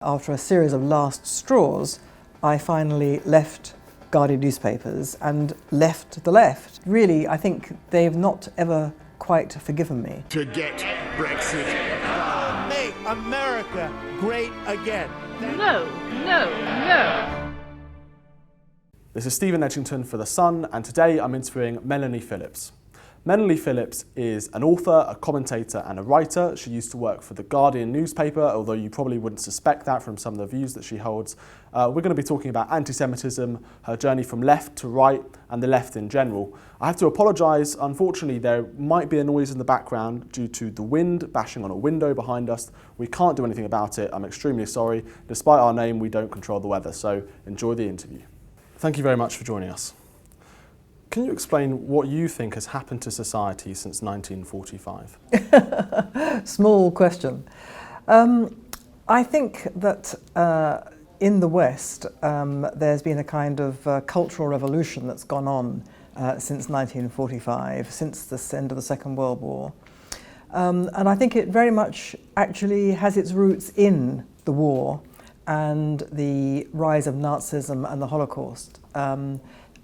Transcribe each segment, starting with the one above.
After a series of last straws, I finally left Guardian newspapers and left the left. Really, I think they've not ever quite forgiven me. To get Brexit done. Make America great again. No, no, no. This is Stephen Edginton for The Sun, and today I'm interviewing Melanie Phillips. Melanie Phillips is an author, a commentator and a writer. She used to work for the Guardian newspaper, although you probably wouldn't suspect that from some of the views that she holds. We're going to be talking about anti-Semitism, her journey from left to right and the left in general. I have to apologise, unfortunately there might be a noise in the background due to the wind bashing on a window behind us. We can't do anything about it, I'm extremely sorry. Despite our name, we don't control the weather, so enjoy the interview. Thank you very much for joining us. Can you explain what you think has happened to society since 1945? Small question. I think that in the West there's been a kind of cultural revolution that's gone on since 1945, since the end of the Second World War. And I think it very much actually has its roots in the war and the rise of Nazism and the Holocaust.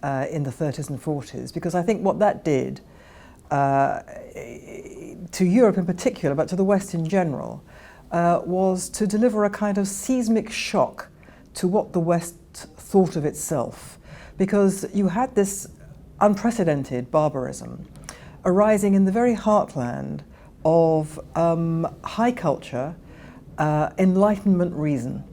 In the 30s and 40s, because I think what that did to Europe in particular, but to the West in general, was to deliver a kind of seismic shock to what the West thought of itself, because you had this unprecedented barbarism arising in the very heartland of high culture, Enlightenment reason,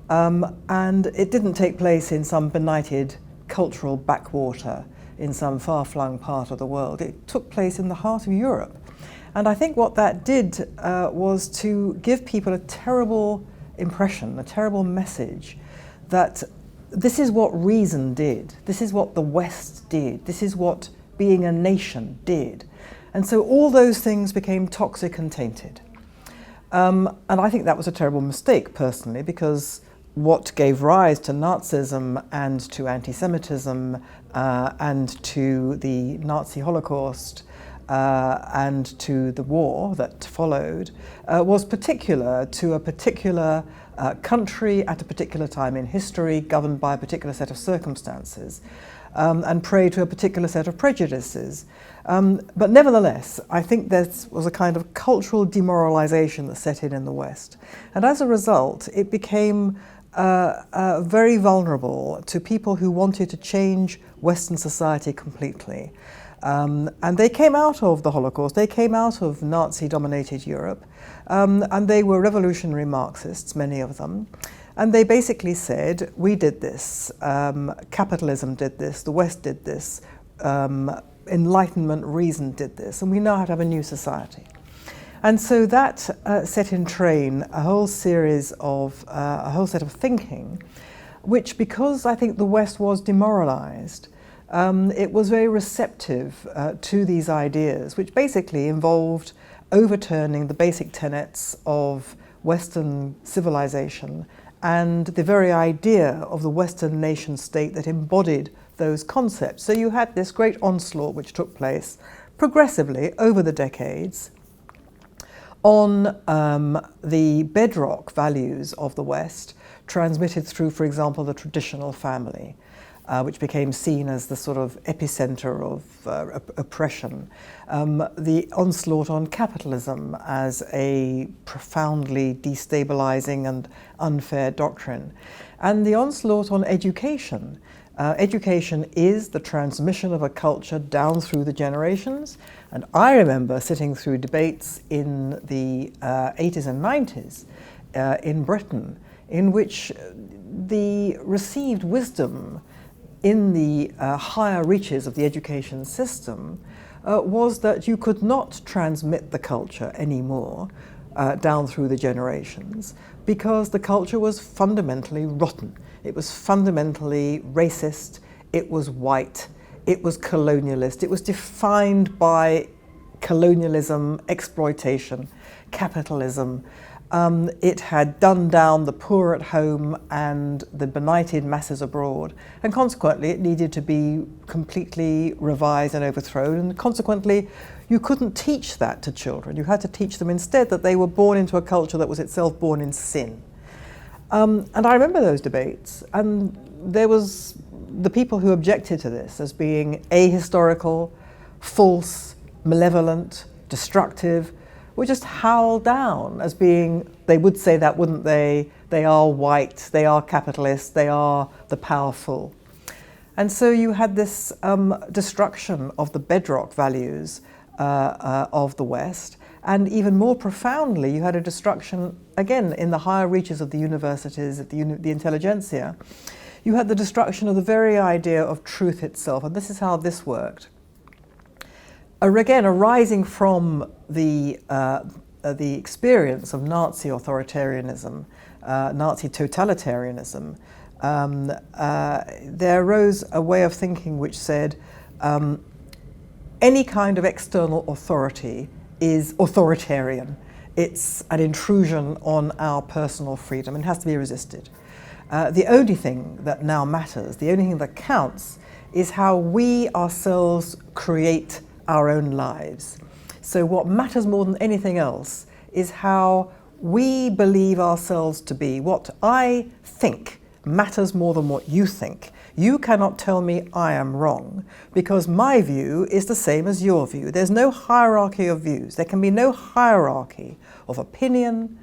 and it didn't take place in some benighted cultural backwater in some far-flung part of the world. It took place in the heart of Europe. And I think what that did was to give people a terrible impression, a terrible message that this is what reason did, this is what the West did, this is what being a nation did. And so all those things became toxic and tainted. And I think that was a terrible mistake, personally, because what gave rise to Nazism and to anti-Semitism and to the Nazi Holocaust and to the war that followed was particular to a particular country at a particular time in history, governed by a particular set of circumstances, and prey to a particular set of prejudices. But nevertheless, I think there was a kind of cultural demoralization that set in the West. And as a result, it became very vulnerable to people who wanted to change Western society completely. And they came out of the Holocaust, they came out of Nazi-dominated Europe, and they were revolutionary Marxists, many of them. And they basically said, we did this, capitalism did this, the West did this, Enlightenment reason did this, and we now have to have a new society. And so that set in train a whole series of, a whole set of thinking, which, because I think the West was demoralized, it was very receptive to these ideas, which basically involved overturning the basic tenets of Western civilization and the very idea of the Western nation state that embodied those concepts. So you had this great onslaught which took place progressively over the decades on the bedrock values of the West, transmitted through, for example, the traditional family, which became seen as the sort of epicenter of oppression. The onslaught on capitalism as a profoundly destabilizing and unfair doctrine. And the onslaught on education. Education is the transmission of a culture down through the generations. And I remember sitting through debates in the 80s and 90s in Britain, in which the received wisdom in the higher reaches of the education system was that you could not transmit the culture anymore down through the generations, because the culture was fundamentally rotten. It was fundamentally racist, it was white, it was colonialist, it was defined by colonialism, exploitation, capitalism. It had done down the poor at home and the benighted masses abroad, and consequently it needed to be completely revised and overthrown, and consequently you couldn't teach that to children. You had to teach them instead that they were born into a culture that was itself born in sin. And I remember those debates, and there was the people who objected to this as being ahistorical, false, malevolent, destructive, were just howled down as being, they would say that, wouldn't they? They are white, they are capitalist, they are the powerful. And so you had this destruction of the bedrock values of the West, and even more profoundly, you had a destruction, again, in the higher reaches of the universities, at the intelligentsia. You had the destruction of the very idea of truth itself, and this is how this worked. Again, arising from the experience of Nazi authoritarianism, Nazi totalitarianism, there arose a way of thinking which said any kind of external authority is authoritarian. It's an intrusion on our personal freedom and has to be resisted. The only thing that now matters, the only thing that counts, is how we ourselves create our own lives. So what matters more than anything else is how we believe ourselves to be. What I think matters more than what you think. You cannot tell me I am wrong, because my view is the same as your view. There's no hierarchy of views. There can be no hierarchy of opinion,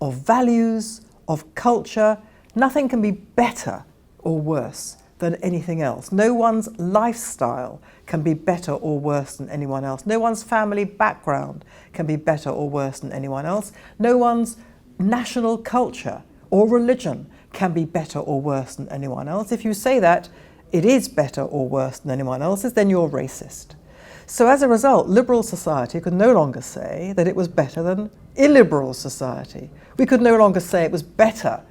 of values, of culture. Nothing can be better or worse than anything else. No one's lifestyle can be better or worse than anyone else. No one's family background can be better or worse than anyone else. No one's national culture or religion can be better or worse than anyone else. If you say that it is better or worse than anyone else's, then you're racist. So as a result, liberal society could no longer say that it was better than illiberal society. We could no longer say it was better,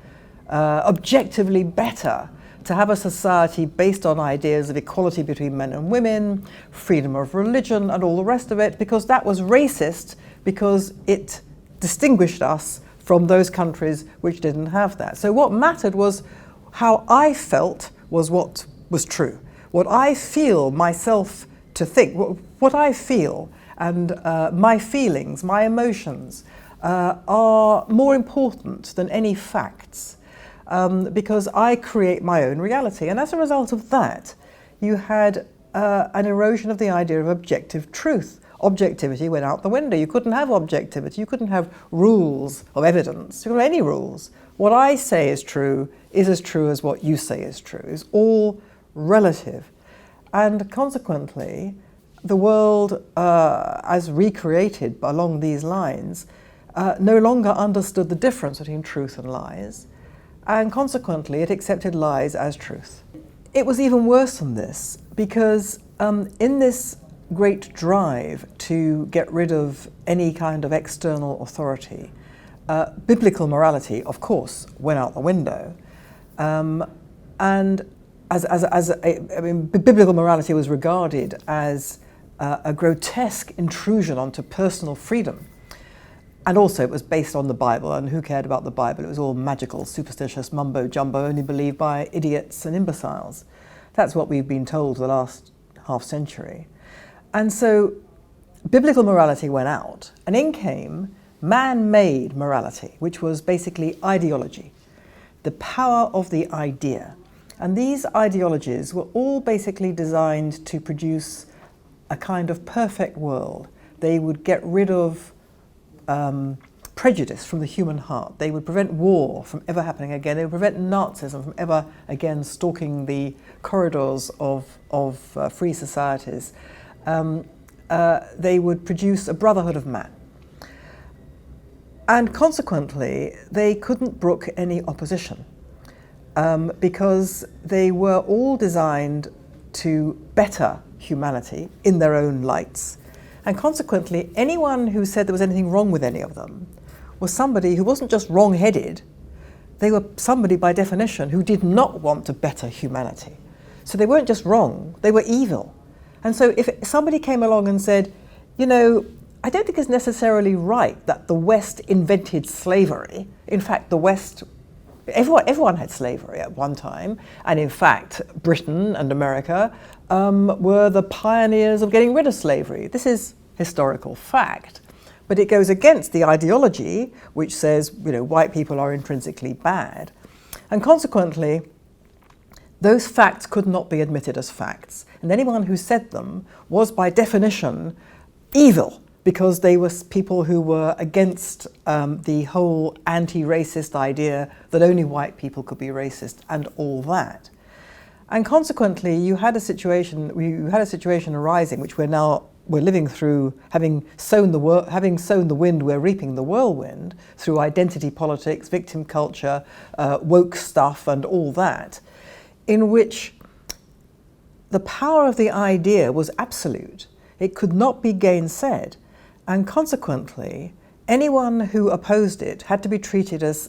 objectively better, to have a society based on ideas of equality between men and women, freedom of religion, and all the rest of it, because that was racist, because it distinguished us from those countries which didn't have that. So what mattered was how I felt was what was true. What I feel myself to think, what I feel, and my feelings, my emotions, are more important than any facts. Because I create my own reality. And as a result of that, you had an erosion of the idea of objective truth. Objectivity went out the window. You couldn't have objectivity. You couldn't have rules of evidence. You couldn't have any rules. What I say is true is as true as what you say is true. It's all relative. And consequently, the world, as recreated along these lines, no longer understood the difference between truth and lies. And consequently, it accepted lies as truth. It was even worse than this, because in this great drive to get rid of any kind of external authority, biblical morality, of course, went out the window. And biblical morality was regarded as a grotesque intrusion onto personal freedom. And also it was based on the Bible, and who cared about the Bible? It was all magical, superstitious, mumbo-jumbo, only believed by idiots and imbeciles. That's what we've been told the last half century. And so biblical morality went out, and in came man-made morality, which was basically ideology, the power of the idea. And these ideologies were all basically designed to produce a kind of perfect world. They would get rid of prejudice from the human heart. They would prevent war from ever happening again. They would prevent Nazism from ever again stalking the corridors of free societies. They would produce a brotherhood of man. And consequently, they couldn't brook any opposition because they were all designed to better humanity in their own lights. And consequently, anyone who said there was anything wrong with any of them was somebody who wasn't just wrong-headed, they were somebody by definition who did not want to better humanity. So they weren't just wrong, they were evil. And so if somebody came along and said, you know, I don't think it's necessarily right that the West invented slavery. In fact, the West, everyone had slavery at one time. And in fact, Britain and America were the pioneers of getting rid of slavery. This is historical fact. But it goes against the ideology which says, you know, white people are intrinsically bad. And consequently, those facts could not be admitted as facts. And anyone who said them was by definition evil, because they were people who were against the whole anti-racist idea that only white people could be racist and all that. And consequently, you had a situation arising, which we're living through, having sown the wind, we're reaping the whirlwind through identity politics, victim culture, woke stuff, and all that, in which the power of the idea was absolute. It could not be gainsaid. And consequently, anyone who opposed it had to be treated as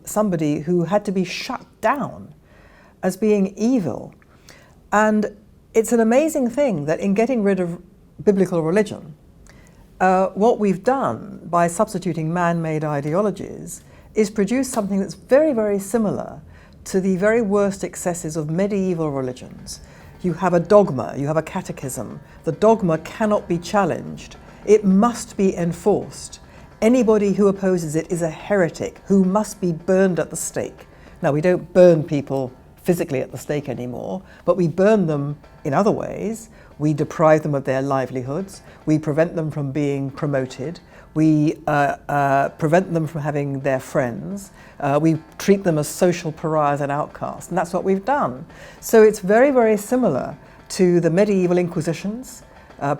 somebody who had to be shut down as being evil. And it's an amazing thing that in getting rid of biblical religion, what we've done by substituting man-made ideologies is produce something that's very, very similar to the very worst excesses of medieval religions. You have a dogma, you have a catechism. The dogma cannot be challenged. It must be enforced. Anybody who opposes it is a heretic who must be burned at the stake. Now, we don't burn people physically at the stake anymore, but we burn them in other ways. We deprive them of their livelihoods. We prevent them from being promoted. We prevent them from having their friends. We treat them as social pariahs and outcasts, and that's what we've done. So it's very, very similar to the medieval inquisitions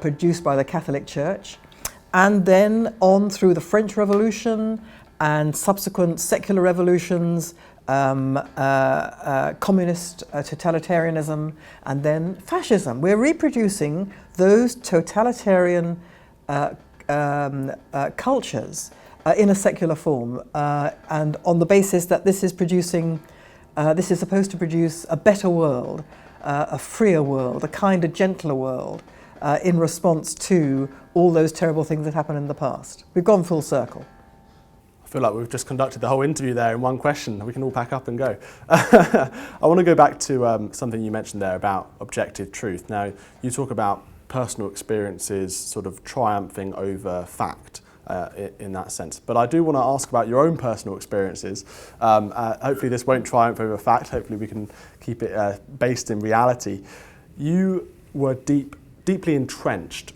produced by the Catholic Church, and then on through the French Revolution and subsequent secular revolutions, communist totalitarianism, and then fascism. We're reproducing those totalitarian cultures in a secular form, and on the basis that this is supposed to produce a better world, a freer world, a kinder, gentler world, in response to all those terrible things that happened in the past. We've gone full circle. I feel like we've just conducted the whole interview there in one question. We can all pack up and go. I want to go back to something you mentioned there about objective truth. Now, you talk about personal experiences sort of triumphing over fact in that sense. But I do want to ask about your own personal experiences. Hopefully this won't triumph over fact. Hopefully we can keep it based in reality. You were deeply entrenched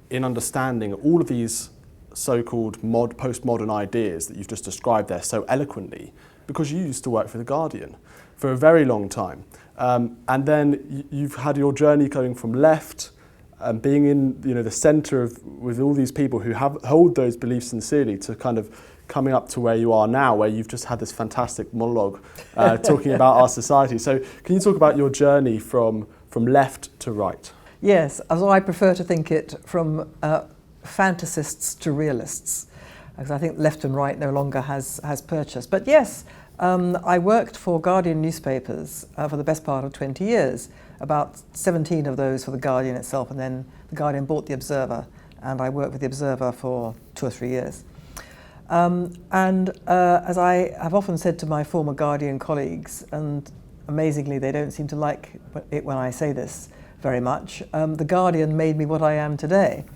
in understanding all of these so-called postmodern ideas that you've just described there so eloquently, because you used to work for The Guardian for a very long time. And then you've had your journey going from left and being in the centre of with all these people who hold those beliefs sincerely, to kind of coming up to where you are now, where you've just had this fantastic monologue talking about our society. So can you talk about your journey from left to right? Yes, as I prefer to think it, from fantasists to realists, because I think left and right no longer has purchase. But yes, I worked for Guardian newspapers for the best part of 20 years, about 17 of those for The Guardian itself, and then The Guardian bought The Observer, and I worked with The Observer for 2 or 3 years. As I have often said to my former Guardian colleagues, and amazingly they don't seem to like it when I say this very much, The Guardian made me what I am today,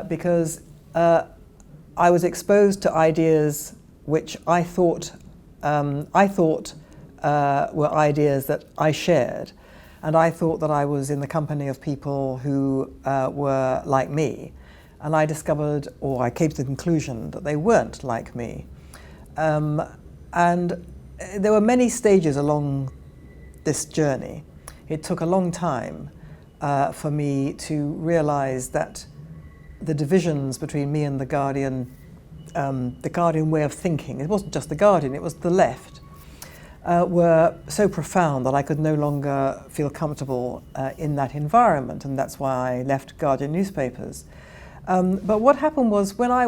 because I was exposed to ideas which I thought were ideas that I shared, and I thought that I was in the company of people who were like me, and I discovered, or I came to the conclusion, that they weren't like me. And there were many stages along this journey. It took a long time for me to realize that the divisions between me and The Guardian way of thinking, it wasn't just The Guardian, it was the left, were so profound that I could no longer feel comfortable in that environment, and that's why I left Guardian newspapers. But what happened was, when I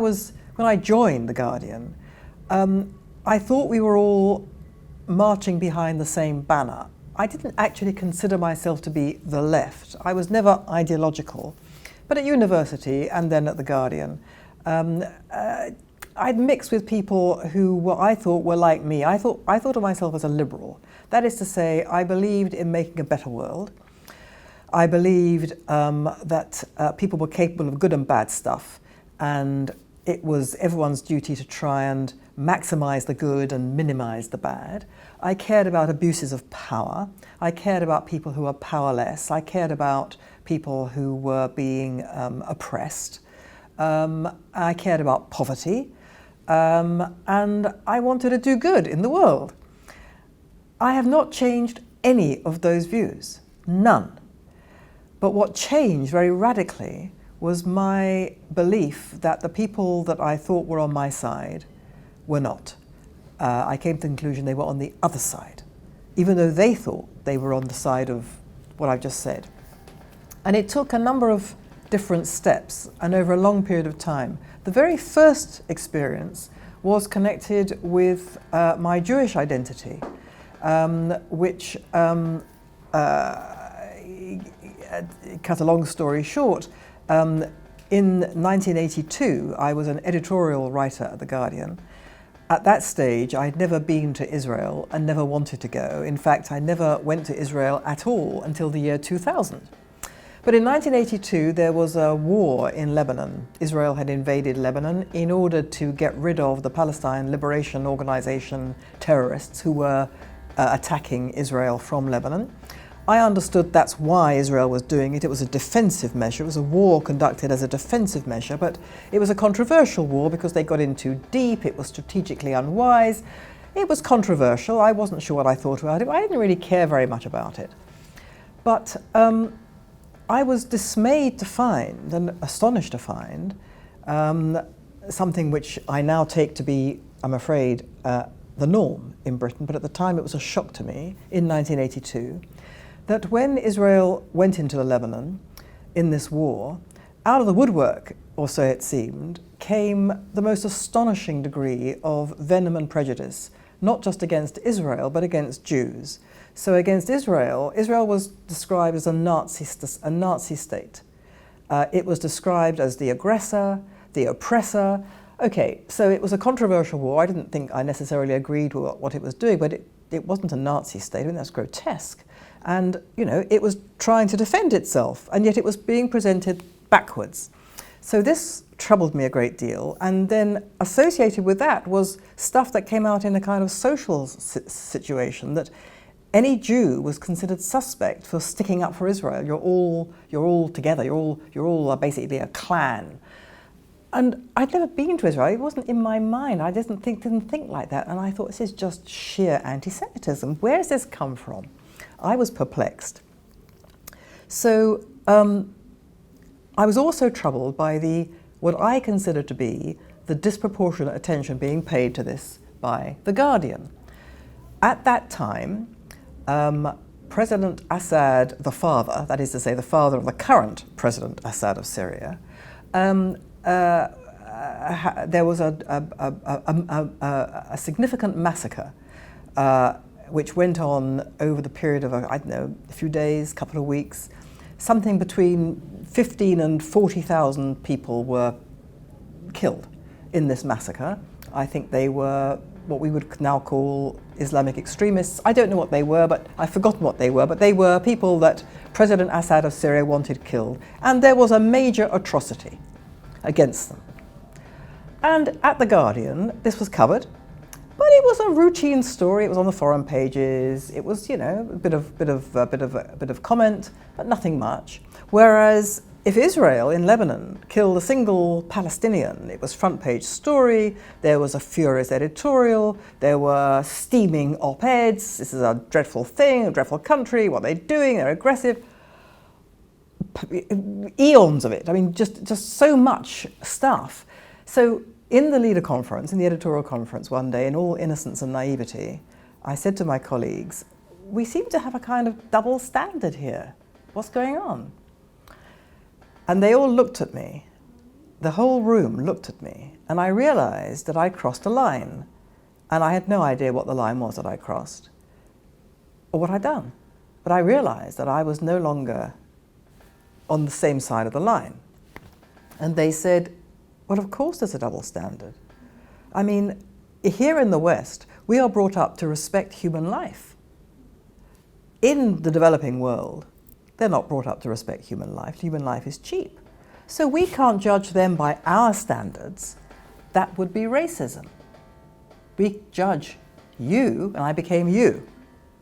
joined The Guardian, I thought we were all marching behind the same banner. I didn't actually consider myself to be the left. I was never ideological. But at university and then at The Guardian, I'd mixed with people who I thought were like me. I thought of myself as a liberal. That is to say, I believed in making a better world. I believed that people were capable of good and bad stuff, and it was everyone's duty to try and maximize the good and minimize the bad. I cared about abuses of power. I cared about people who were powerless. I cared about people who were being oppressed. I cared about poverty. And I wanted to do good in the world. I have not changed any of those views, none. But what changed very radically was my belief that the people that I thought were on my side were not. I came to the conclusion they were on the other side, even though they thought they were on the side of what I've just said. And it took a number of different steps and over a long period of time. The very first experience was connected with my Jewish identity, which, cut a long story short, in 1982 I was an editorial writer at The Guardian. At that stage I'd never been to Israel and never wanted to go. In fact, I never went to Israel at all until the year 2000. But in 1982 there was a war in Lebanon. Israel had invaded Lebanon in order to get rid of the Palestine Liberation Organization terrorists who were attacking Israel from Lebanon. I understood that's why Israel was doing it. It was a defensive measure. It was a war conducted as a defensive measure, but it was a controversial war because they got in too deep. It was strategically unwise. It was controversial. I wasn't sure what I thought about it. I didn't really care very much about it. But I was dismayed to find, and astonished to find, something which I now take to be, I'm afraid, the norm in Britain, but at the time it was a shock to me in 1982, that when Israel went into Lebanon in this war, out of the woodwork, or so it seemed, came the most astonishing degree of venom and prejudice, not just against Israel, but against Jews. So against Israel, Israel was described as a Nazi state. It was described as the aggressor, the oppressor. Okay, so it was a controversial war. I didn't think I necessarily agreed with what it was doing, but it wasn't a Nazi state. I mean, that's grotesque. And, you know, it was trying to defend itself, and yet it was being presented backwards. So this troubled me a great deal. And then associated with that was stuff that came out in a kind of social situation, that any Jew was considered suspect for sticking up for Israel. You're all together. You're all basically a clan. And I'd never been to Israel. It wasn't in my mind. I didn't think like that. And I thought, this is just sheer anti-Semitism. Where has this come from? I was perplexed. So I was also troubled by what I consider to be the disproportionate attention being paid to this by The Guardian. At that time, President Assad, the father, that is to say the father of the current President Assad of Syria, there was a significant massacre which went on over the period of, I don't know, a few days, couple of weeks. Something between 15 and 40,000 people were killed in this massacre. I think they were what we would now call Islamic extremists. I don't know what they were, but I've forgotten what they were, but they were people that President Assad of Syria wanted killed. And there was a major atrocity against them. And at The Guardian, this was covered, but it was a routine story. It was on the forum pages. It was, you know, a bit of comment, but nothing much. Whereas if Israel in Lebanon killed a single Palestinian, it was front page story. There was a furious editorial. There were steaming op-eds. This is a dreadful thing, a dreadful country. What they're doing, they're aggressive. Eons of it. I mean, just so much stuff. So in the leader conference, in the editorial conference one day, in all innocence and naivety, I said to my colleagues, we seem to have a kind of double standard here. What's going on? And they all looked at me. The whole room looked at me. And I realized that I crossed a line. And I had no idea what the line was that I crossed or what I'd done. But I realized that I was no longer on the same side of the line. And they said, well, of course there's a double standard. I mean, here in the West, we are brought up to respect human life. In the developing world, they're not brought up to respect human life. Human life is cheap. So we can't judge them by our standards. that would be racism. We judge you, and I became you.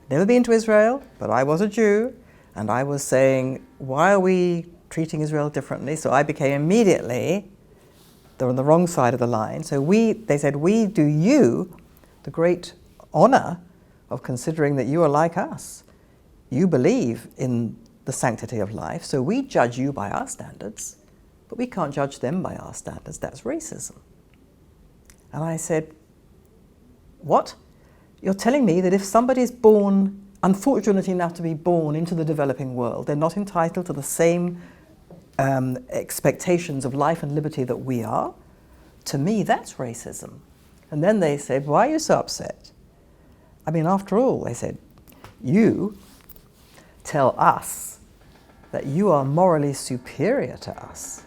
Never been to Israel, but I was a Jew, and I was saying, why are we treating Israel differently? So I became immediately, they're on the wrong side of the line. So they said, we do you the great honor of considering that you are like us. You believe in the sanctity of life, so we judge you by our standards, but we can't judge them by our standards. That's racism. And I said, what? You're telling me that if somebody's born, unfortunate enough to be born into the developing world, they're not entitled to the same expectations of life and liberty that we are? To me, that's racism. And then they said, why are you so upset? I mean, after all, they said, you tell us that you are morally superior to us.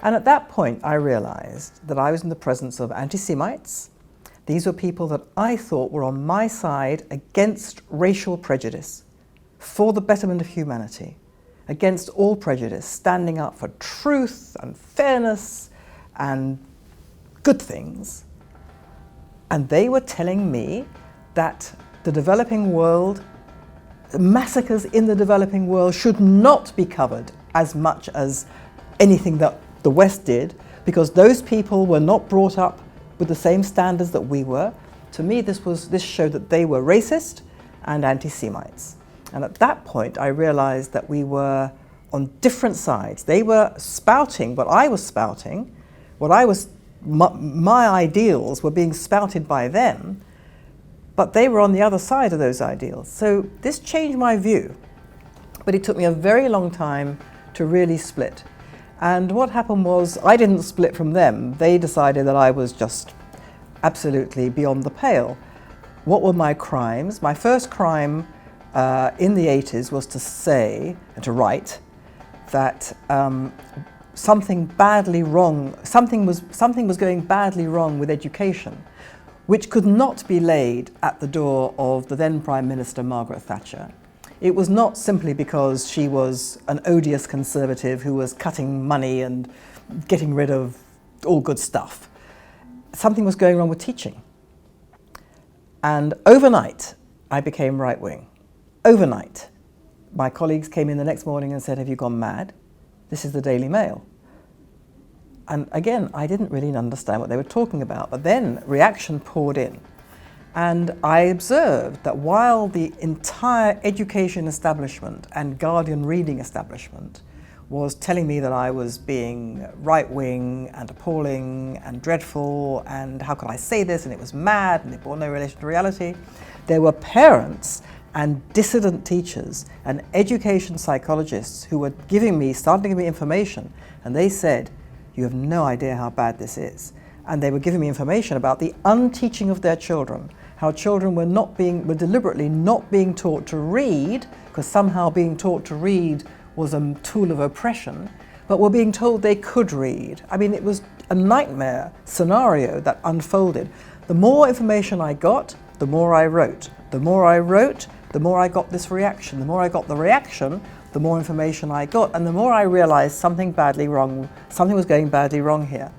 And at that point, I realized that I was in the presence of anti-Semites. These were people that I thought were on my side against racial prejudice, for the betterment of humanity, against all prejudice, standing up for truth and fairness and good things. And they were telling me that the developing world, massacres in the developing world should not be covered as much as anything that the West did, because those people were not brought up with the same standards that we were. To me, this showed that they were racist and anti-Semites. And at that point, I realized that we were on different sides. They were spouting what I was spouting, my ideals were being spouted by them, but they were on the other side of those ideals. So this changed my view, but it took me a very long time to really split. And what happened was, I didn't split from them. They decided that I was just absolutely beyond the pale. What were my crimes? My first crime in the 80s was to say, and to write, that something was going badly wrong with education, which could not be laid at the door of the then Prime Minister Margaret Thatcher. It was not simply because she was an odious conservative who was cutting money and getting rid of all good stuff. Something was going wrong with teaching. And overnight, I became right-wing. Overnight. My colleagues came in the next morning and said, have you gone mad? This is the Daily Mail. And again, I didn't really understand what they were talking about, but then reaction poured in. And I observed that while the entire education establishment and Guardian reading establishment was telling me that I was being right-wing and appalling and dreadful, and how could I say this, and it was mad, and it bore no relation to reality, there were parents and dissident teachers and education psychologists who were starting to give me information, and they said, you have no idea how bad this is. And they were giving me information about the unteaching of their children, how children were deliberately not being taught to read, because somehow being taught to read was a tool of oppression, but were being told they could read. I mean, it was a nightmare scenario that unfolded. The more information I got, the more I wrote. The more I wrote, the more I got this reaction. The more I got the reaction, the more information I got, and the more I realized something was going badly wrong here.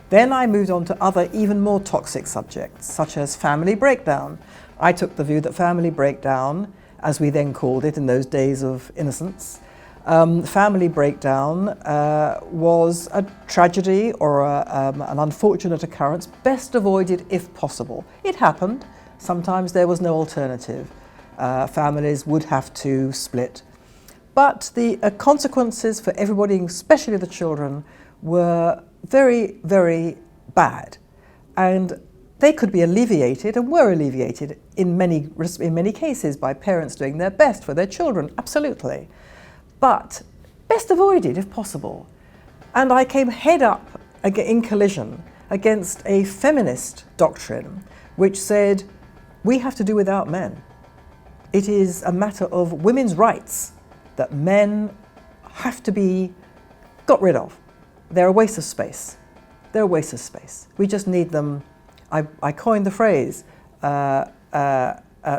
Then I moved on to other, even more toxic subjects, such as family breakdown. I took the view that family breakdown, as we then called it in those days of innocence, family breakdown was a tragedy or an unfortunate occurrence, best avoided if possible. It happened. Sometimes there was no alternative. Families would have to split. But the consequences for everybody, especially the children, were very, very bad. And they could be alleviated, and were alleviated in many cases by parents doing their best for their children, absolutely. But best avoided if possible. And I came head up in collision against a feminist doctrine which said, we have to do without men. It is a matter of women's rights that men have to be got rid of. They're a waste of space. They're a waste of space. We just need them. I coined the phrase,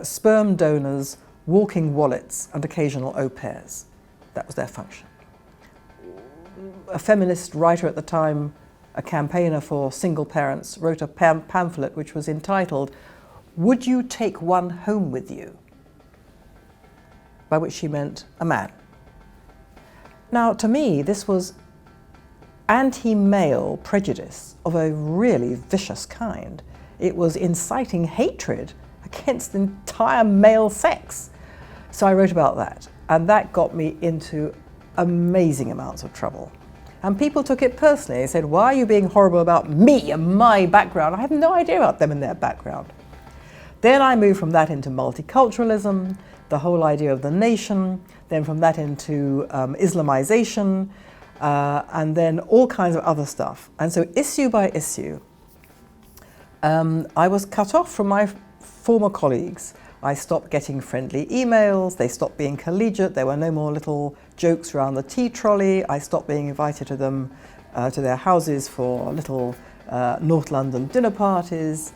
sperm donors, walking wallets, and occasional au pairs. That was their function. A feminist writer at the time a campaigner for single parents, wrote a pamphlet which was entitled, "Would you take one home with you?" By which she meant a man. Now, to me, this was anti-male prejudice of a really vicious kind. It was inciting hatred against the entire male sex. So I wrote about that, and that got me into amazing amounts of trouble. And people took it personally. They said, "Why are you being horrible about me and my background? I have no idea about them and their background." Then I moved from that into multiculturalism, the whole idea of the nation, then from that into Islamization, and then all kinds of other stuff. And so issue by issue, I was cut off from my former colleagues. I stopped getting friendly emails, they stopped being collegiate, there were no more little jokes around the tea trolley, I stopped being invited to them, to their houses for little North London dinner parties.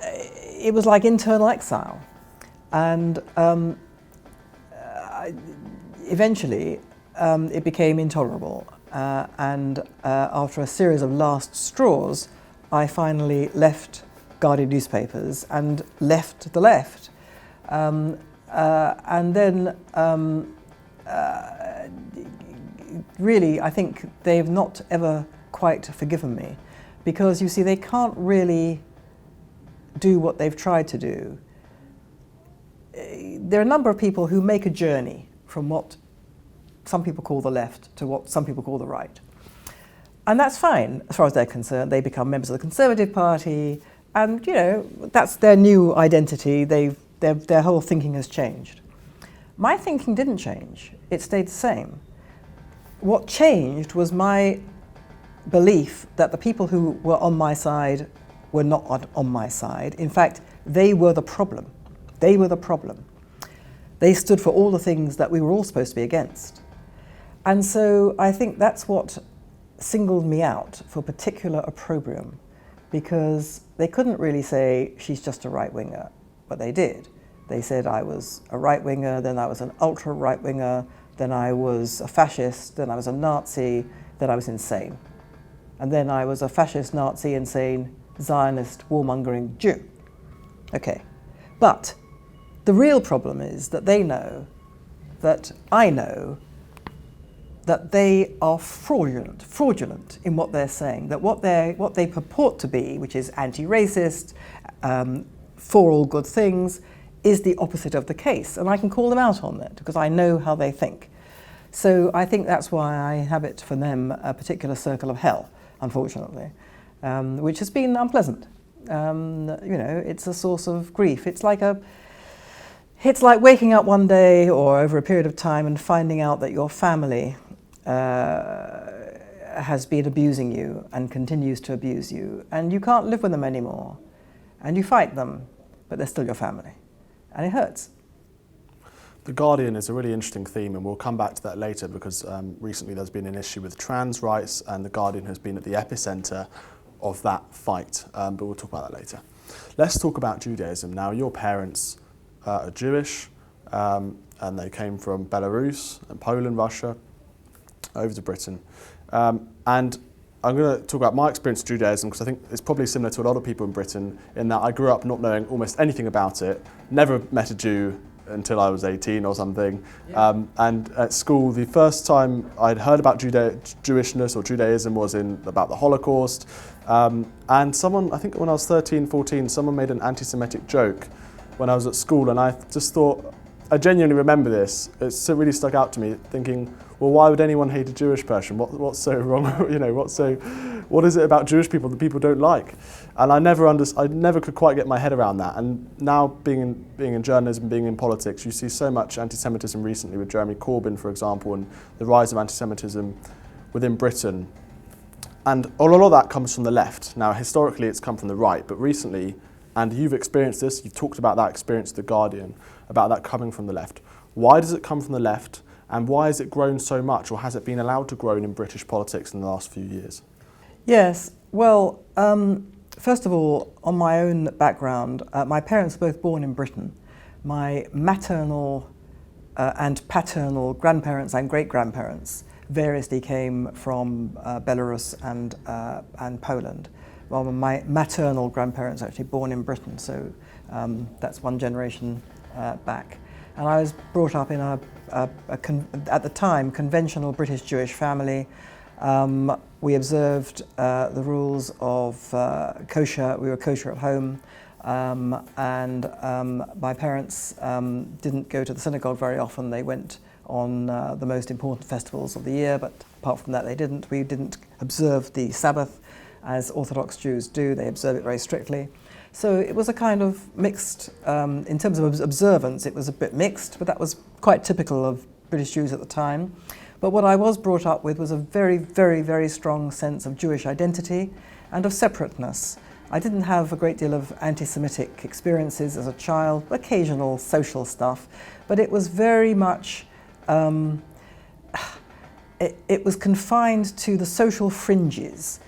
It was like internal exile. And eventually it became intolerable. And after a series of last straws, I finally left Guardian newspapers and left the left. And then really, I think they've not ever quite forgiven me, because you see, they can't really do what they've tried to do. There are a number of people who make a journey from what some people call the left to what some people call the right. And that's fine, as far as they're concerned. They become members of the Conservative Party, and, you know, that's their new identity. Their whole thinking has changed. My thinking didn't change. It stayed the same. What changed was my belief that the people who were on my side were not on my side. In fact, they were the problem. They were the problem. They stood for all the things that we were all supposed to be against. And so I think that's what singled me out for particular opprobrium, because they couldn't really say she's just a right-winger, but they did. They said I was a right-winger, then I was an ultra-right-winger, then I was a fascist, then I was a Nazi, then I was insane. And then I was a fascist, Nazi, insane, Zionist, warmongering Jew. Okay, but the real problem is that they know that I know that they are fraudulent in what they're saying, that what they purport to be, which is anti-racist, for all good things, is the opposite of the case. And I can call them out on that because I know how they think. So I think that's why I inhabit for them a particular circle of hell, unfortunately, which has been unpleasant. You know, it's a source of grief. It's like waking up one day or over a period of time and finding out that your family has been abusing you and continues to abuse you, and you can't live with them anymore, and you fight them, but they're still your family, and it hurts. The Guardian is a really interesting theme, and we'll come back to that later, because recently there's been an issue with trans rights, and the Guardian has been at the epicenter of that fight, but we'll talk about that later. Let's talk about Judaism. Now, your parents are Jewish, and they came from Belarus and Poland, Russia, over to Britain. And I'm going to talk about my experience of Judaism, because I think it's probably similar to a lot of people in Britain, in that I grew up not knowing almost anything about it, never met a Jew until I was 18 or something. Yeah. And at school, the first time I'd heard about Jewishness or Judaism was about the Holocaust. And someone, I think when I was 13, 14, someone made an anti-Semitic joke when I was at school, and I just thought, I genuinely remember this. It's really stuck out to me, thinking, well, why would anyone hate a Jewish person? What's so wrong? You know, what is it about Jewish people that people don't like? And I never could quite get my head around that. And now, being in journalism, being in politics, you see so much anti-Semitism recently with Jeremy Corbyn, for example, and the rise of anti-Semitism within Britain. And a lot of that comes from the left. Now, historically, it's come from the right, but recently, and you've experienced this, you've talked about that experience at The Guardian, about that coming from the left. Why does it come from the left, and why has it grown so much, or has it been allowed to grow in British politics in the last few years? Yes, well, first of all, on my own background, my parents were both born in Britain. My maternal and paternal grandparents and great-grandparents variously came from Belarus and Poland. Well, my maternal grandparents were actually born in Britain, so that's one generation back. And I was brought up in at the time, conventional British Jewish family. We observed the rules of kosher. We were kosher at home. And my parents didn't go to the synagogue very often. They went on the most important festivals of the year, but apart from that they didn't. We didn't observe the Sabbath as Orthodox Jews do. They observe it very strictly. So it was a kind of mixed, in terms of observance, it was a bit mixed, but that was quite typical of British Jews at the time. But what I was brought up with was a very, very, very strong sense of Jewish identity and of separateness. I didn't have a great deal of anti-Semitic experiences as a child, occasional social stuff, but it was very much, it was confined to the social fringes.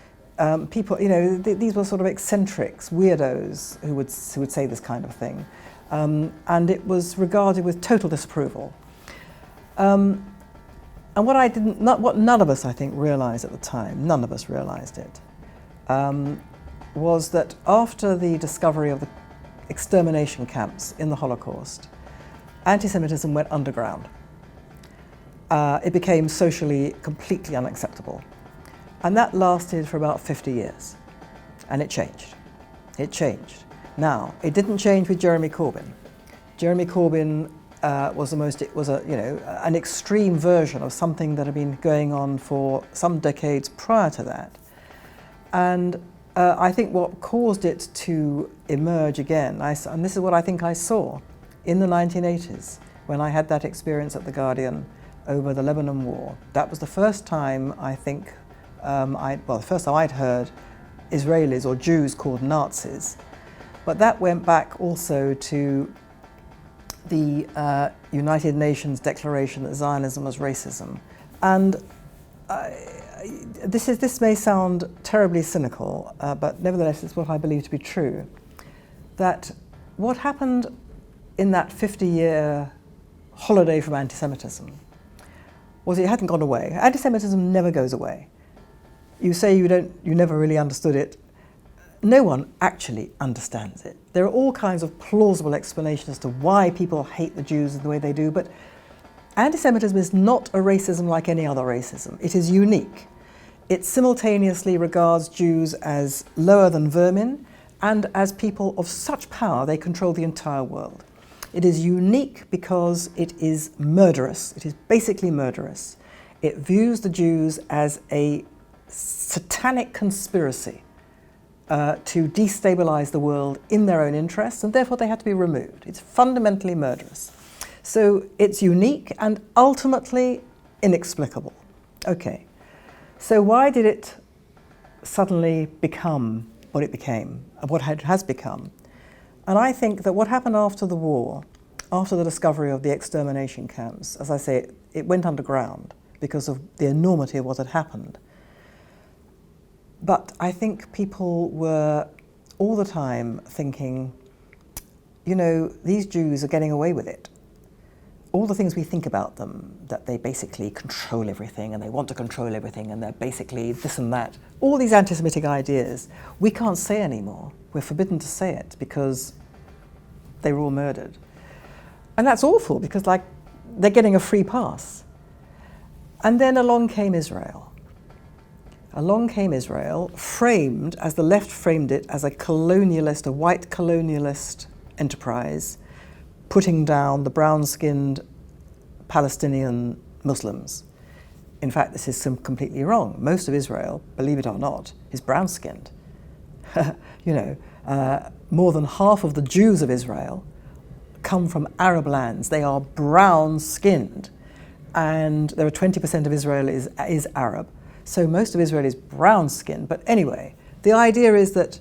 People, you know, these were sort of eccentrics, weirdos who would say this kind of thing. And it was regarded with total disapproval. And what none of us, I think, realized at the time, none of us realized it, was that after the discovery of the extermination camps in the Holocaust, anti-Semitism went underground. It became socially completely unacceptable. And that lasted for about 50 years. And it changed. It changed. Now, it didn't change with Jeremy Corbyn. Jeremy Corbyn was an extreme version of something that had been going on for some decades prior to that. And I think what caused it to emerge again, and this is what I think I saw in the 1980s, when I had that experience at The Guardian over the Lebanon War. That was the first time, I think, the first time I'd heard Israelis or Jews called Nazis. But that went back also to the United Nations declaration that Zionism was racism. And this may sound terribly cynical, but nevertheless it's what I believe to be true, that what happened in that 50-year holiday from anti-Semitism was it hadn't gone away. Anti-Semitism never goes away. You say you never really understood it. No one actually understands it. There are all kinds of plausible explanations as to why people hate the Jews the way they do, but anti-Semitism is not a racism like any other racism. It is unique. It simultaneously regards Jews as lower than vermin and as people of such power they control the entire world. It is unique because it is murderous. It is basically murderous. It views the Jews as a satanic conspiracy to destabilize the world in their own interests, and therefore they had to be removed. It's fundamentally murderous. So it's unique and ultimately inexplicable. Okay, so why did it suddenly become what it became, what it has become? And I think that what happened after the war, after the discovery of the extermination camps, as I say, it went underground because of the enormity of what had happened. But I think people were all the time thinking, you know, these Jews are getting away with it. All the things we think about them, that they basically control everything and they want to control everything and they're basically this and that, all these anti-Semitic ideas, we can't say anymore. We're forbidden to say it because they were all murdered. And that's awful because, like, they're getting a free pass. And then along came Israel. Along came Israel, framed, as the left framed it, as a colonialist, a white colonialist enterprise, putting down the brown-skinned Palestinian Muslims. In fact, this is completely wrong. Most of Israel, believe it or not, is brown-skinned. More than half of the Jews of Israel come from Arab lands. They are brown-skinned. And there are 20% of Israel is Arab. So most of Israel is brown-skinned. But anyway, the idea is that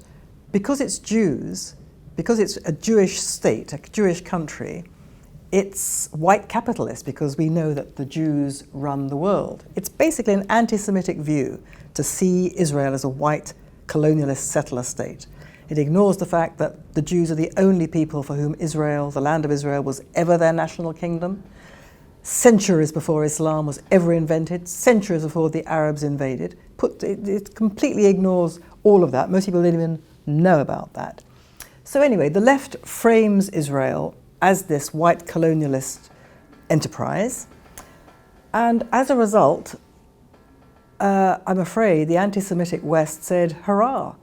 because it's Jews, because it's a Jewish state, a Jewish country, it's white capitalist because we know that the Jews run the world. It's basically an anti-Semitic view to see Israel as a white colonialist settler state. It ignores the fact that the Jews are the only people for whom Israel, the land of Israel, was ever their national kingdom. centuries before Islam was ever invented, centuries before the Arabs invaded. It completely ignores all of that. Most people don't even know about that. So anyway, the left frames Israel as this white colonialist enterprise, and as a result, I'm afraid the anti-Semitic West said, hurrah,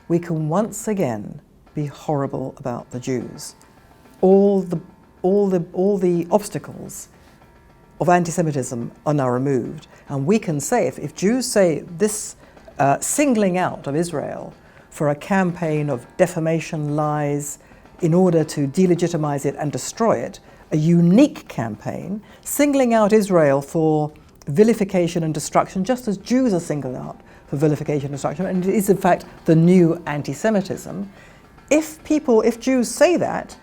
we can once again be horrible about the Jews. All the obstacles of anti-Semitism are now removed, and we can say, if Jews say this singling out of Israel for a campaign of defamation, lies, in order to delegitimize it and destroy it, a unique campaign, singling out Israel for vilification and destruction, just as Jews are singled out for vilification and destruction, and it is in fact the new anti-Semitism. If Jews say that,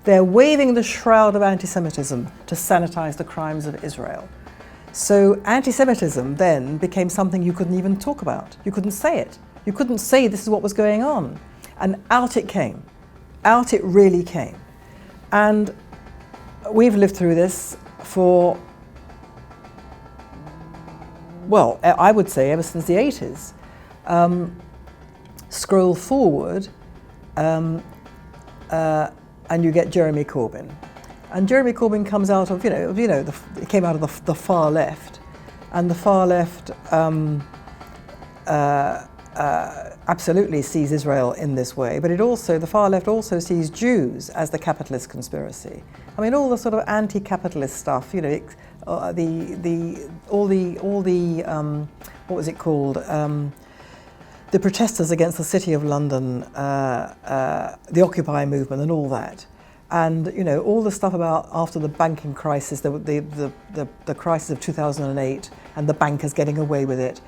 they're waving the shroud of anti-Semitism to sanitize the crimes of Israel. So anti-Semitism then became something you couldn't even talk about. You couldn't say it. You couldn't say this is what was going on. And out it came. Out it really came. And we've lived through this for, well, I would say ever since the 80s. Scroll forward, and you get Jeremy Corbyn. And Jeremy Corbyn comes out of, it came out of the far left. And the far left absolutely sees Israel in this way, but the far left also sees Jews as the capitalist conspiracy. I mean, all the sort of anti-capitalist stuff, what was it called? The protesters against the City of London, the Occupy movement, and all that, and all the stuff about after the banking crisis, the crisis of 2008, and the bankers getting away with it.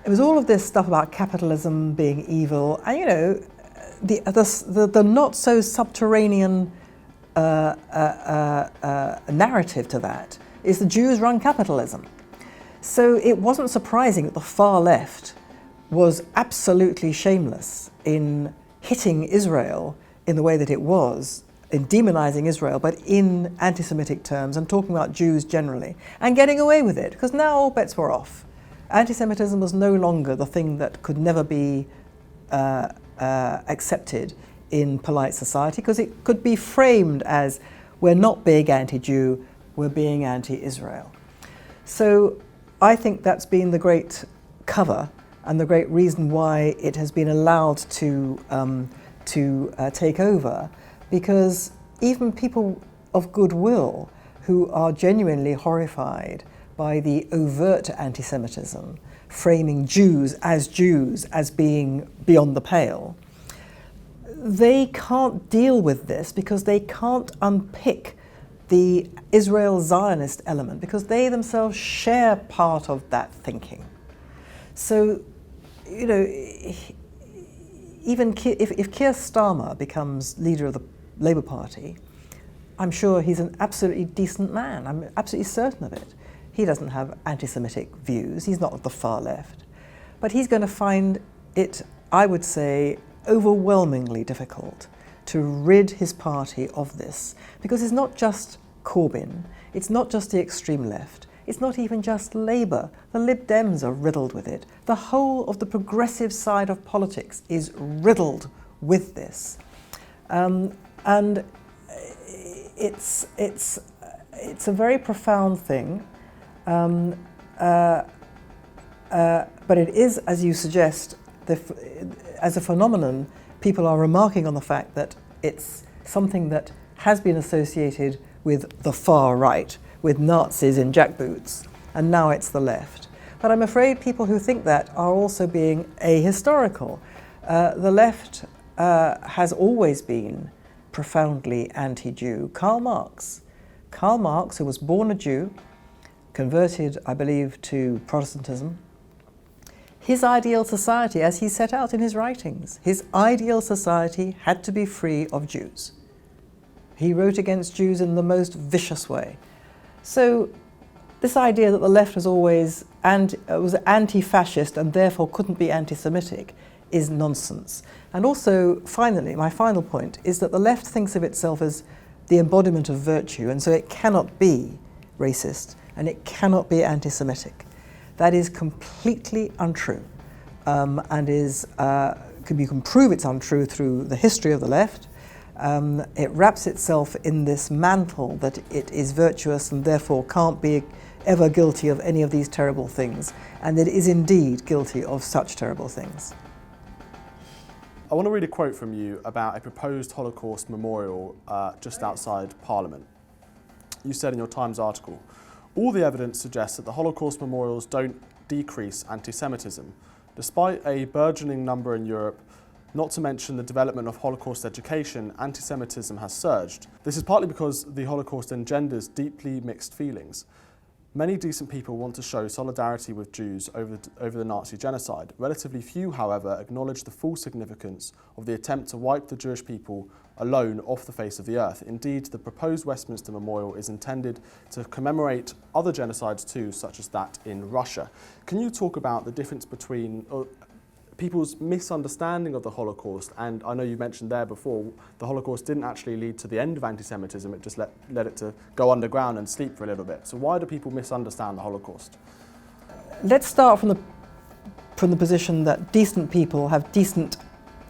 It was all of this stuff about capitalism being evil, and the not so subterranean narrative to that is the Jews run capitalism. So it wasn't surprising that the far left was absolutely shameless in hitting Israel in the way that it was, in demonizing Israel, but in anti-Semitic terms and talking about Jews generally, and getting away with it, because now all bets were off. Anti-Semitism was no longer the thing that could never be accepted in polite society, because it could be framed as, we're not being anti-Jew, we're being anti-Israel. So I think that's been the great cover and the great reason why it has been allowed to take over, because even people of goodwill who are genuinely horrified by the overt anti-Semitism, framing Jews as being beyond the pale, they can't deal with this because they can't unpick the Israel Zionist element, because they themselves share part of that thinking. So, even if Keir Starmer becomes leader of the Labour Party, I'm sure he's an absolutely decent man. I'm absolutely certain of it. He doesn't have anti-Semitic views. He's not of the far left. But he's going to find it, I would say, overwhelmingly difficult to rid his party of this. Because it's not just Corbyn, it's not just the extreme left, it's not even just Labour. The Lib Dems are riddled with it. The whole of the progressive side of politics is riddled with this. And it's a very profound thing. But it is, as you suggest, as a phenomenon, people are remarking on the fact that it's something that has been associated with the far right, with Nazis in jackboots, and now it's the left. But I'm afraid people who think that are also being ahistorical. The left has always been profoundly anti-Jew. Karl Marx, who was born a Jew, converted, I believe, to Protestantism. His ideal society, as he set out in his writings, his ideal society had to be free of Jews. He wrote against Jews in the most vicious way. So this idea that the left was always was anti-fascist and therefore couldn't be anti-Semitic is nonsense. And also, finally, my final point is that the left thinks of itself as the embodiment of virtue, and so it cannot be racist, and it cannot be anti-Semitic. That is completely untrue, and you can prove it's untrue through the history of the left. It wraps itself in this mantle that it is virtuous and therefore can't be ever guilty of any of these terrible things, and it is indeed guilty of such terrible things. I want to read a quote from you about a proposed Holocaust memorial just outside Parliament. You said in your Times article, "All the evidence suggests that the Holocaust memorials don't decrease anti-Semitism. Despite a burgeoning number in Europe, not to mention the development of Holocaust education, anti-Semitism has surged. This is partly because the Holocaust engenders deeply mixed feelings. Many decent people want to show solidarity with Jews over the Nazi genocide. Relatively few, however, acknowledge the full significance of the attempt to wipe the Jewish people alone off the face of the earth. Indeed, the proposed Westminster Memorial is intended to commemorate other genocides too, such as that in Russia." Can you talk about the difference between people's misunderstanding of the Holocaust? And I know you mentioned there before, the Holocaust didn't actually lead to the end of anti-Semitism, it just led it to go underground and sleep for a little bit. So why do people misunderstand the Holocaust? Let's start from the position that decent people have decent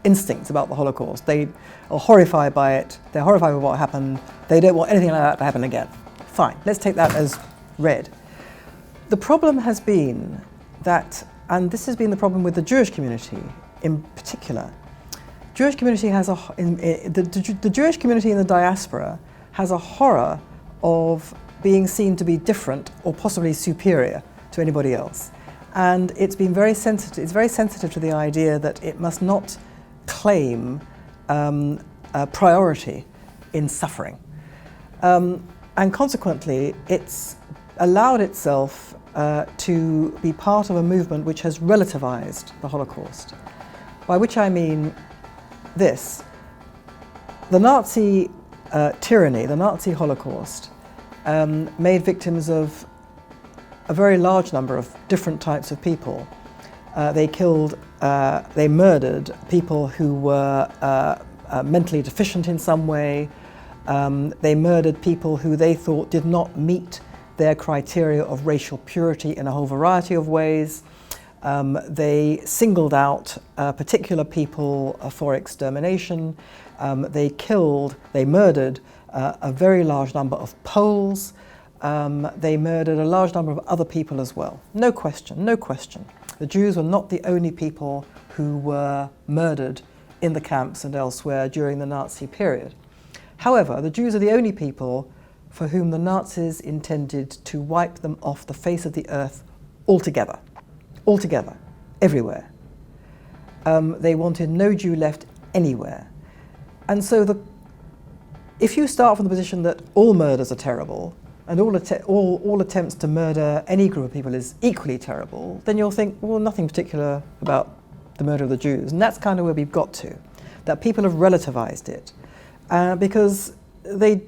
instincts about the Holocaust. They are horrified by it, they're horrified by what happened, they don't want anything like that to happen again. Fine, let's take that as read. The problem has been that, and this has been the problem with the Jewish community in particular, the Jewish community in the diaspora has a horror of being seen to be different or possibly superior to anybody else. And it's very sensitive to the idea that it must not claim priority in suffering. And consequently, it's allowed itself to be part of a movement which has relativized the Holocaust. By which I mean this: the Nazi tyranny, the Nazi Holocaust, made victims of a very large number of different types of people. They murdered people who were mentally deficient in some way. They murdered people who they thought did not meet their criteria of racial purity in a whole variety of ways. They singled out particular people for extermination. They murdered a very large number of Poles. They murdered a large number of other people as well. No question, no question. The Jews were not the only people who were murdered in the camps and elsewhere during the Nazi period. However, the Jews are the only people for whom the Nazis intended to wipe them off the face of the earth altogether, everywhere. They wanted no Jew left anywhere. And so if you start from the position that all murders are terrible, and all attempts to murder any group of people is equally terrible, then you'll think, well, nothing particular about the murder of the Jews. And that's kind of where we've got to, that people have relativized it because they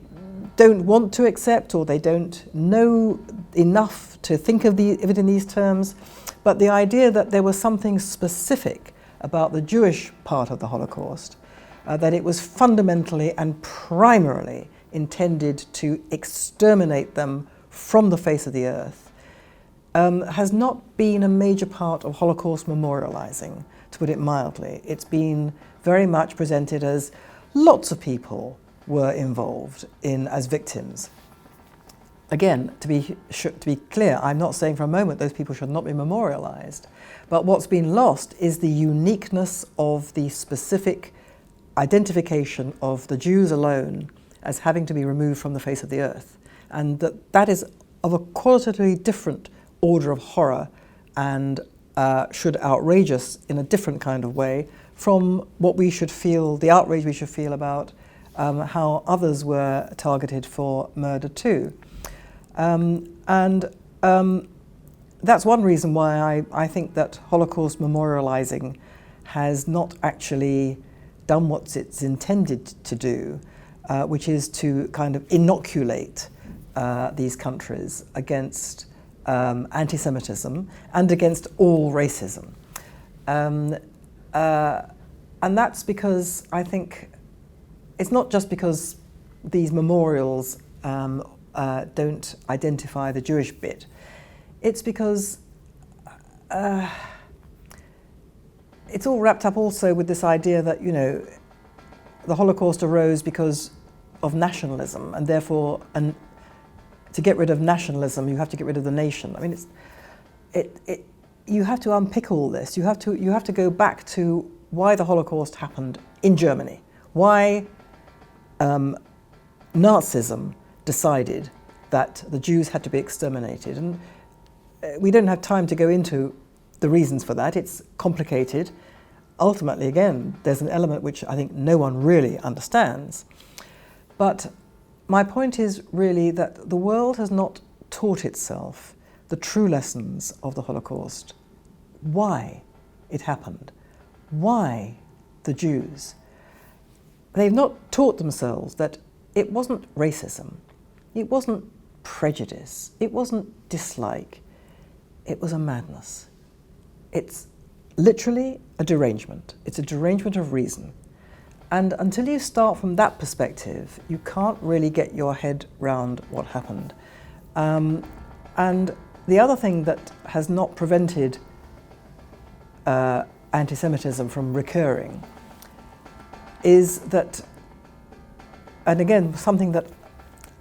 don't want to accept, or they don't know enough to think of it in these terms. But the idea that there was something specific about the Jewish part of the Holocaust, that it was fundamentally and primarily intended to exterminate them from the face of the earth, has not been a major part of Holocaust memorializing, to put it mildly. It's been very much presented as lots of people were involved as victims. Again, to be clear, I'm not saying for a moment those people should not be memorialized, but what's been lost is the uniqueness of the specific identification of the Jews alone as having to be removed from the face of the earth. And that is of a qualitatively different order of horror and should outrage us in a different kind of way from what we should feel, the outrage we should feel about how others were targeted for murder too. That's one reason why I think that Holocaust memorializing has not actually done what it's intended to do, which is to kind of inoculate these countries against anti-Semitism and against all racism. And that's because I think it's not just because these memorials don't identify the Jewish bit. It's because it's all wrapped up also with this idea that, you know, the Holocaust arose because of nationalism, and therefore, to get rid of nationalism, you have to get rid of the nation. I mean, you have to unpick all this. You have to go back to why the Holocaust happened in Germany, why Nazism decided that the Jews had to be exterminated. And we don't have time to go into the reasons for that. It's complicated. Ultimately, again, there's an element which I think no one really understands. But my point is really that the world has not taught itself the true lessons of the Holocaust. Why it happened. Why the Jews. They've not taught themselves that it wasn't racism, it wasn't prejudice, it wasn't dislike, it was a madness. It's literally a derangement. It's a derangement of reason. And until you start from that perspective, you can't really get your head round what happened. And the other thing that has not prevented anti-Semitism from recurring is that, and again, something that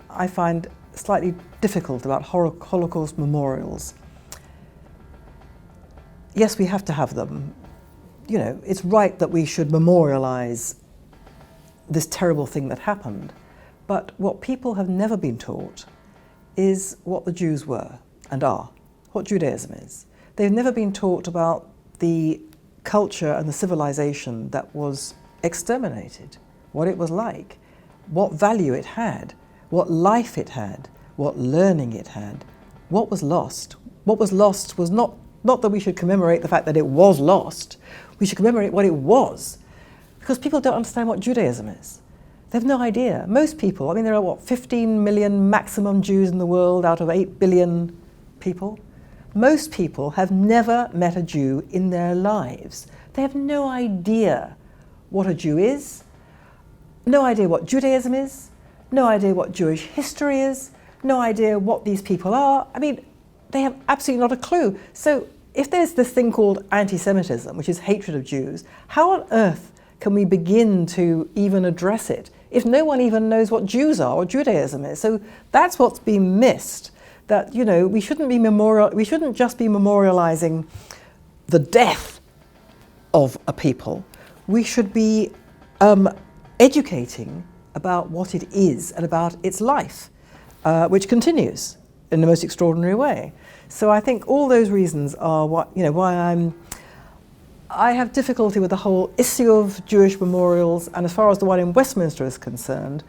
I find slightly difficult about Holocaust memorials. Yes, we have to have them. You know, it's right that we should memorialize this terrible thing that happened. But what people have never been taught is what the Jews were and are, what Judaism is. They've never been taught about the culture and the civilization that was exterminated, what it was like, what value it had, what life it had, what learning it had, what was lost. What was lost was not that we should commemorate the fact that it was lost, we should commemorate what it was. Because people don't understand what Judaism is. They have no idea. Most people, I mean, there are 15 million maximum Jews in the world out of 8 billion people? Most people have never met a Jew in their lives. They have no idea what a Jew is, no idea what Judaism is, no idea what Jewish history is, no idea what these people are. I mean, they have absolutely not a clue. So if there's this thing called anti-Semitism, which is hatred of Jews, how on earth can we begin to even address it if no one even knows what Jews are or Judaism is? So that's what's been missed. That, you know, we shouldn't just be memorializing the death of a people. We should be educating about what it is and about its life, which continues in the most extraordinary way. So I think all those reasons are why I have difficulty with the whole issue of Jewish memorials, and as far as the one in Westminster is concerned,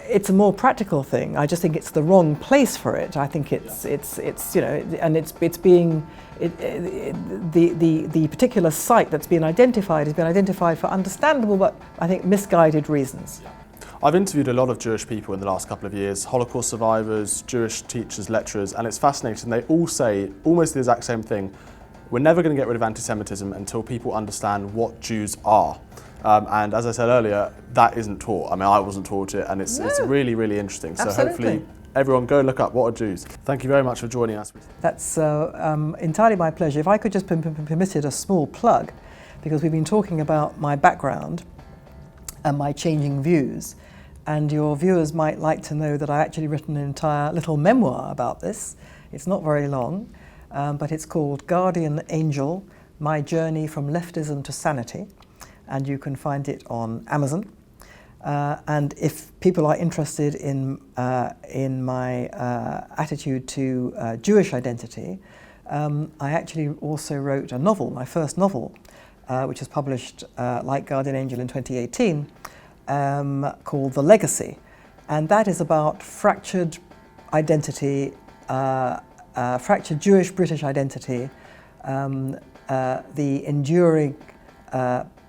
it's a more practical thing. I just think it's the wrong place for it. I think it's you know, and it's being the particular site that's been identified has been identified for understandable but I think misguided reasons. I've interviewed a lot of Jewish people in the last couple of years, Holocaust survivors, Jewish teachers, lecturers, and it's fascinating. They all say almost the exact same thing. We're never going to get rid of anti-Semitism until people understand what Jews are. And as I said earlier, that isn't taught. I mean, I wasn't taught it, and it's really, really interesting. So hopefully everyone go look up what are Jews. Thank you very much for joining us. That's entirely my pleasure. If I could just be permitted a small plug, because we've been talking about my background and my changing views, and your viewers might like to know that I actually written an entire little memoir about this. It's not very long, but it's called Guardian Angel, My Journey from Leftism to Sanity, and you can find it on Amazon. And if people are interested in my attitude to Jewish identity, I actually also wrote a novel, my first novel, which was published like Guardian Angel in 2018, called The Legacy. And that is about fractured identity, fractured Jewish-British identity, the enduring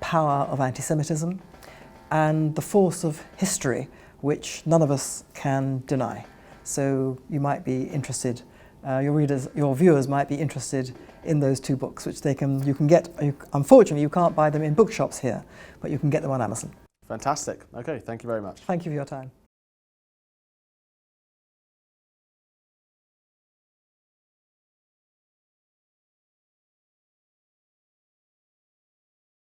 power of anti-Semitism, and the force of history, which none of us can deny. So you might be interested, your viewers might be interested in those two books, which you can get. Unfortunately, you can't buy them in bookshops here, but you can get them on Amazon. Fantastic. Okay, thank you very much. Thank you for your time.